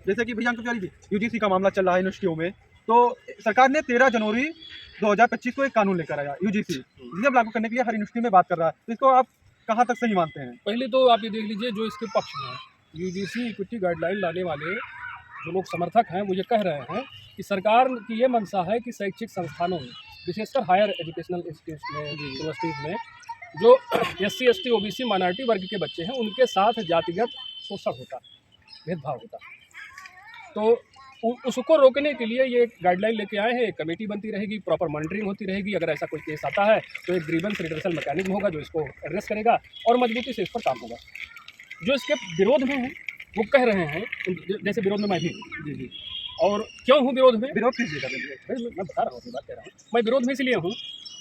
जैसे कि भैया अंकुर तिवारी जी, यूजीसी का मामला चल रहा है यूनिवर्सिटियों में, तो सरकार ने 13 जनवरी 2025 को एक कानून लेकर आया यूजीसी, जिसे अब लागू करने के लिए हर यूनिवर्सिटी में बात कर रहा है। तो इसको आप कहाँ तक सही मानते हैं? पहले तो आप ये देख लीजिए जो इसके पक्ष में है, यूजीसी इक्विटी गाइडलाइन लाने वाले जो लोग समर्थक हैं वो ये कह रहे हैं कि सरकार की ये मंशा है कि शैक्षिक संस्थानों में, विशेषकर हायर एजुकेशनल इंस्टीट्यूट में, यूनिवर्सिटीज़ में जो SC ST OBC माइनॉरिटी वर्ग के बच्चे हैं उनके साथ जातिगत शोषण होता, भेदभाव होता। तो उसको रोकने के लिए ये गाइडलाइन लेके आए हैं। एक कमेटी बनती रहेगी, प्रॉपर मॉनिटरिंग होती रहेगी। अगर ऐसा कोई केस आता है तो एक ग्रीवेंस रिड्रेसल मैकेनिज्म होगा जो इसको एड्रेस करेगा और मजबूती से इस पर काम होगा। जो इसके विरोध में हैं वो कह रहे हैं, जैसे विरोध में मैं भी जी जी। और क्यों हूँ विरोध में, विरोध किस जगह में? मैं बता रहा हूँ, बात कह रहा हूँ। मैं विरोध में इसलिए हूँ,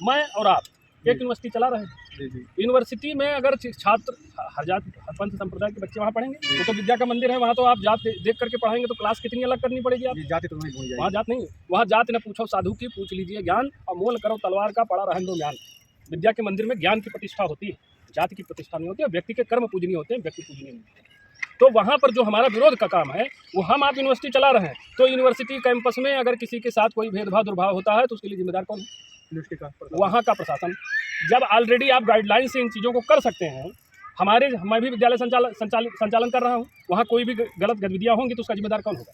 मैं और आप एक यूनिवर्सिटी चला रहे हैं। जी जी। यूनिवर्सिटी में अगर छात्र हर जात हर पंथ संप्रदाय के बच्चे वहाँ पढ़ेंगे तो विद्या का मंदिर है, वहाँ तो आप जात देख करके पढ़ाएंगे तो क्लास कितनी अलग करनी पड़ेगी आप। जाति तो नहीं भूल जाएगी। वहाँ जात नहीं, वहाँ जात न पूछो साधु की, पूछ लीजिए ज्ञान, और मोल करो तलवार का, पड़ा रहन दो ज्ञान। विद्या के मंदिर में ज्ञान की प्रतिष्ठा होती है, जाति की प्रतिष्ठा नहीं होती है। व्यक्ति के कर्म पूजनीय होते हैं, व्यक्ति पूजनीय नहीं होते। तो वहाँ पर जो हमारा विरोध का काम है वो हम आप यूनिवर्सिटी चला रहे हैं, तो यूनिवर्सिटी कैंपस में अगर किसी के साथ कोई भेदभाव दुर्भाव होता है तो उसके लिए जिम्मेदार कौन है? यूनिवर्सिटी का वहाँ का प्रशासन। जब ऑलरेडी आप गाइडलाइन से इन चीज़ों को कर सकते हैं, मैं भी विद्यालय संचालन कर रहा हूँ, वहाँ कोई भी गलत गतिविधियाँ होंगी तो उसका जिम्मेदार कौन होगा?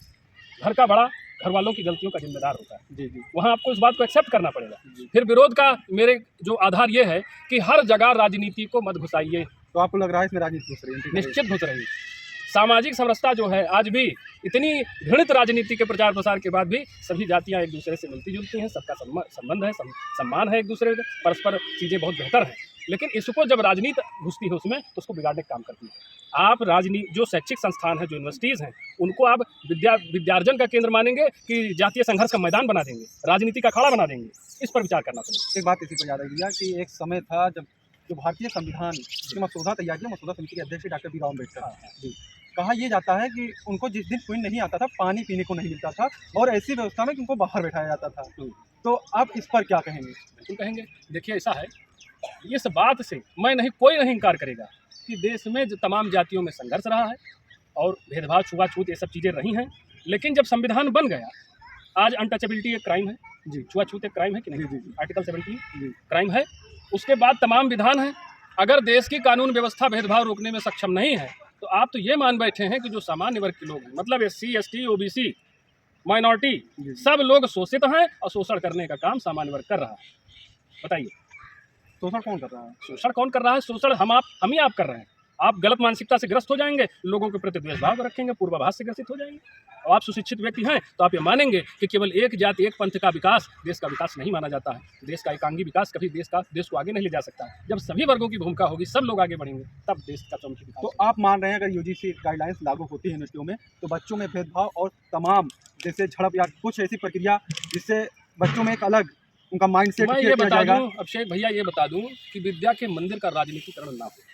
घर का बड़ा घर वालों की गलतियों का जिम्मेदार होता है। जी जी। वहाँ आपको इस बात को एक्सेप्ट करना पड़ेगा। फिर विरोध का मेरे जो आधार ये है कि हर जगह राजनीति को मत घुसाइए। तो आपको लग रहा है इसमें राजनीति घुस रही है? निश्चित घुस रही है। सामाजिक समरसता जो है आज भी इतनी घृणित राजनीति के प्रचार प्रसार के बाद भी सभी जातियां एक दूसरे से मिलती जुलती हैं, सबका संबंध है, सम्मान है एक दूसरे से, परस्पर चीज़ें बहुत बेहतर हैं। लेकिन इसको जब राजनीति घुसती है उसमें तो उसको बिगाड़ने का काम करती है। आप राजनीति जो शैक्षिक संस्थान है, जो यूनिवर्सिटीज़ हैं, उनको आप विद्यार्जन का केंद्र मानेंगे कि जातीय संघर्ष का मैदान बना देंगे, राजनीति का अखाड़ा बना देंगे? इस पर विचार करना पड़ेगा। एक बात इसी पर याद आई भैया कि एक समय था जब जो भारतीय संविधान की मसौदा तैयार किया, मसौदा समिति के अध्यक्ष doctor B are Ambedkar ji, कहा यह जाता है कि उनको जिस दिन कोई नहीं आता था, पानी पीने को नहीं मिलता था और ऐसी व्यवस्था में कि उनको बाहर बैठाया जाता था। तो आप इस पर क्या कहेंगे? बिल्कुल कहेंगे। देखिए ऐसा है, इस बात से कोई नहीं इनकार करेगा कि देश में जो तमाम जातियों में संघर्ष रहा है और भेदभाव, छुआछूत, ये सब चीज़ें रही हैं। लेकिन जब संविधान बन गया, आज अनटचेबिलिटी एक क्राइम है जी, छुआछूत एक क्राइम है कि नहीं? जी। आर्टिकल 70 क्राइम है। उसके बाद तमाम विधान है। अगर देश की कानून व्यवस्था भेदभाव रोकने में सक्षम नहीं है तो आप तो ये मान बैठे हैं कि जो सामान्य वर्ग के लोग हैं, मतलब SC ST OBC माइनॉरिटी, सब लोग शोषित हैं और शोषण करने का काम सामान्य वर्ग कर रहा है। बताइए शोषण कौन कर रहा है? शोषण कौन कर रहा है? शोषण हम ही आप कर रहे हैं। आप गलत मानसिकता से ग्रस्त हो जाएंगे, लोगों के प्रति द्वेषभाव रखेंगे, पूर्वाभास से ग्रसित हो जाएंगे। और आप सुशिक्षित व्यक्ति हैं तो आप ये मानेंगे कि केवल एक जाति एक पंथ का विकास देश का विकास नहीं माना जाता है। देश का एकांगी विकास कभी देश को आगे नहीं ले जा सकता। जब सभी वर्गों की भूमिका होगी, सब लोग आगे बढ़ेंगे, तब देश का चौमुखी विकास। तो आप मान रहे हैं अगर यूजीसी गाइडलाइंस लागू होती है यूनिवर्सिटियों में तो बच्चों में भेदभाव और तमाम जैसे झड़प या कुछ ऐसी प्रक्रिया जिससे बच्चों में एक अलग उनका माइंडसेट मैं ये बता दूं अभिषेक भैया, ये बता दूं कि विद्या के मंदिर का राजनीतिकरण ना हो।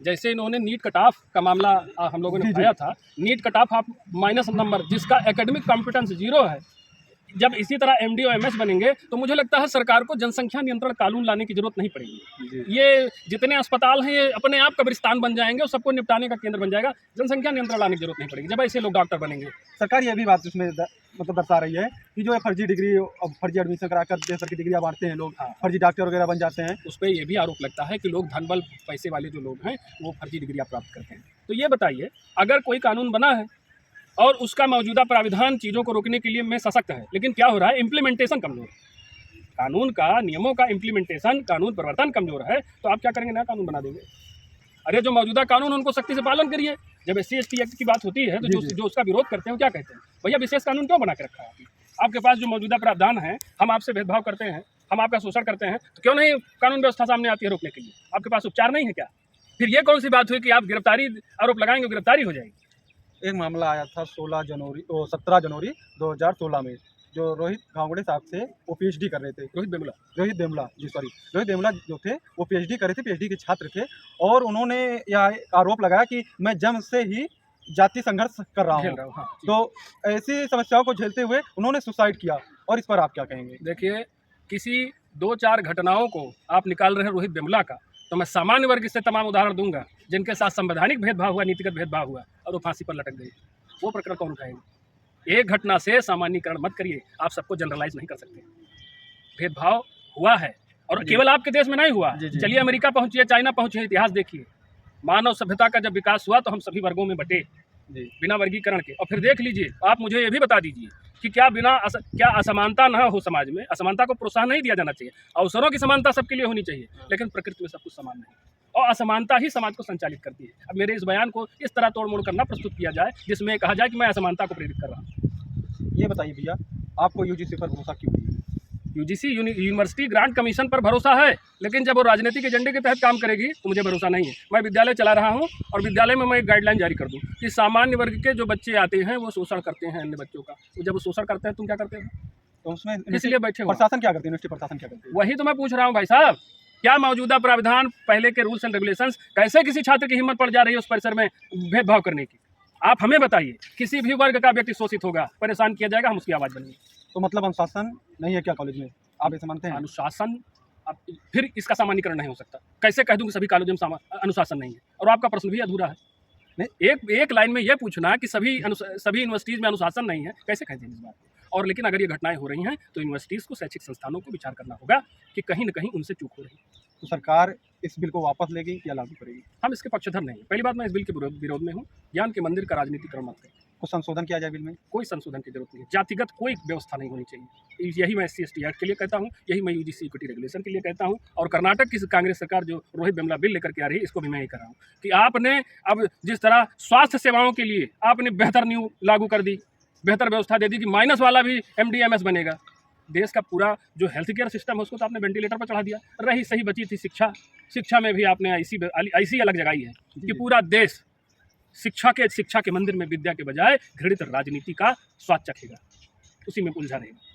जैसे इन्होंने नीट कट ऑफ का मामला हम लोगों ने उठाया था, नीट कट ऑफ आप माइनस नंबर जिसका एकेडमिक कॉम्पिटेंस 0 है, जब इसी तरह MD और MS बनेंगे तो मुझे लगता है सरकार को जनसंख्या नियंत्रण कानून लाने की जरूरत नहीं पड़ेगी। ये जितने अस्पताल हैं ये अपने आप कब्रिस्तान बन जाएंगे और सबको निपटाने का केंद्र बन जाएगा। जनसंख्या नियंत्रण लाने की जरूरत नहीं पड़ेगी जब ऐसे लोग डॉक्टर बनेंगे। सरकार ये भी बात उसमें मतलब दर्शा रही है कि जो फर्जी डिग्री और फर्जी एडमिशन कराकर बेहतर की डिग्रियाँ बांटते हैं लोग, फर्जी डॉक्टर वगैरह बन जाते हैं। उस पर ये भी आरोप लगता है कि लोग धन बल पैसे वाले जो लोग हैं वो फर्जी डिग्रियाँ प्राप्त करते हैं। तो ये बताइए, अगर कोई कानून बना है और उसका मौजूदा प्राविधान चीज़ों को रोकने के लिए में सशक्त है, लेकिन क्या हो रहा है, इम्प्लीमेंटेशन कमजोर है। कानून का, नियमों का इम्प्लीमेंटेशन, कानून प्रवर्तन कमजोर है, तो आप क्या करेंगे? नया कानून बना देंगे। अरे जो मौजूदा कानून उनको सख्ती से पालन करिए। जब SC ST एक्ट की बात होती है तो जो उसका विरोध करते हैं क्या कहते हैं? भैया विशेष कानून क्यों बना के रखा है? आपके पास जो मौजूदा प्रावधान है, हम आपसे भेदभाव करते हैं, हम आपका शोषण करते हैं, तो क्यों नहीं कानून व्यवस्था सामने आती है रोकने के लिए? आपके पास उपचार नहीं है क्या? फिर ये कौन सी बात हुई कि आप गिरफ्तारी आरोप लगाएंगे, गिरफ्तारी हो जाएगी? एक मामला आया था 17 जनवरी 2016 में, जो रोहित गांगुड़े साहब से वो PhD कर रहे थे। रोहित बेमला जो थे वो PhD कर रहे थे, PhD के छात्र थे, और उन्होंने यह आरोप लगाया कि मैं जन्म से ही जाति संघर्ष कर रहा हूँ। हाँ, तो ऐसी समस्याओं को झेलते हुए उन्होंने सुसाइड किया, और इस पर आप क्या कहेंगे? देखिए, किसी 2-4 घटनाओं को आप निकाल रहे हैं रोहित बेमला का, तो मैं सामान्य वर्ग से तमाम उदाहरण दूंगा जिनके साथ संवैधानिक भेदभाव हुआ, नीतिगत भेदभाव हुआ और वो फांसी पर लटक गई। वो प्रकरण कौन उठाएगा? एक घटना से सामान्यीकरण मत करिए, आप सबको जनरलाइज नहीं कर सकते। भेदभाव हुआ है और जी। केवल आपके देश में नहीं हुआ। जी, जी। चलिए अमेरिका पहुंचिए, चाइना पहुंचिए, इतिहास देखिए। मानव सभ्यता का जब विकास हुआ तो हम सभी वर्गों में बटे जी। बिना वर्गीकरण के। और फिर देख लीजिए, आप मुझे ये भी बता दीजिए कि क्या क्या असमानता ना हो समाज में? असमानता को प्रोत्साहन नहीं दिया जाना चाहिए। अवसरों की समानता सबके लिए होनी चाहिए, लेकिन प्रकृति में सब कुछ समान नहीं, और असमानता ही समाज को संचालित करती है। अब मेरे इस बयान को इस तरह तोड़ मोड़ करना प्रस्तुत किया जाए जिसमें कहा जाए कि मैं असमानता को प्रेरित कर रहा हूँ। ये बताइए भैया, आपको यूजीसी पर भरोसा क्यों नहीं है? यूजीसी यूनिवर्सिटी ग्रांट कमीशन पर भरोसा है, लेकिन जब वो राजनीतिक एजेंडे के तहत काम करेगी तो मुझे भरोसा नहीं है। मैं विद्यालय चला रहा हूँ और विद्यालय में मैं एक गाइडलाइन जारी कर दूँ कि सामान्य वर्ग के जो बच्चे आते हैं वो शोषण करते हैं अन्य बच्चों का। तो जब वो शोषण करते हैं तुम क्या करते हो? तो उसमें इसलिए बैठे हो। प्रशासन क्या करती है? यूनिवर्सिटी प्रशासन क्या करती है? वही तो मैं पूछ रहा हूँ भाई साहब, क्या मौजूदा प्रावधान, पहले के रूल्स एंड रेगुलेशंस कैसे किसी छात्र की हिम्मत पड़ जा रही है उस परिसर में भेदभाव करने की? आप हमें बताइए। किसी भी वर्ग का व्यक्ति शोषित होगा, परेशान किया जाएगा, हम उसकी आवाज़ बनेंगे। तो मतलब अनुशासन नहीं है क्या कॉलेज में? आप ऐसे मानते हैं? अनुशासन, अब फिर इसका सामान्यीकरण नहीं हो सकता। कैसे कह दूं कि सभी कॉलेजों में अनुशासन नहीं है? और आपका प्रश्न भी अधूरा है। नहीं, एक लाइन में यह पूछना कि सभी यूनिवर्सिटीज़ में अनुशासन नहीं है, कैसे कह दें इस बात को? और लेकिन अगर ये घटनाएं हो रही हैं तो यूनिवर्सिटीज़ को, शैक्षिक संस्थानों को विचार करना होगा कि कहीं न कहीं उनसे चूक हो रही है। तो सरकार इस बिल को वापस लेगी या लागू करेगी? हम इसके पक्षधर नहीं हैं। पहली बात, मैं इस बिल के विरोध में हूँ। ज्ञान के मंदिर का राजनीतिकरण मत करें। कुछ संशोधन किया जाए बिल में? कोई संशोधन की जरूरत नहीं है। जातिगत कोई व्यवस्था नहीं होनी चाहिए। यही मैं SC/ST एक्ट के लिए कहता हूँ, यही मैं यूजीसी इक्विटी रेगुलेशन के लिए कहता हूँ। और कर्नाटक की कांग्रेस सरकार जो रोहित वेमुला बिल लेकर के आ रही है, इसको भी मैं यही कर रहा हूँ कि आपने अब जिस तरह स्वास्थ्य सेवाओं के लिए आपने बेहतर नींव लागू कर दी, बेहतर व्यवस्था दे दी कि माइनस वाला भी MD/MS बनेगा। देश का पूरा जो हेल्थ केयर सिस्टम है उसको तो आपने वेंटिलेटर पर चढ़ा दिया। रही सही बची थी शिक्षा में भी आपने ऐसी अलग जगाई है कि पूरा देश शिक्षा के मंदिर में विद्या के बजाय घृणित राजनीति का स्वाद चखेगा, उसी में उलझा रहेगा।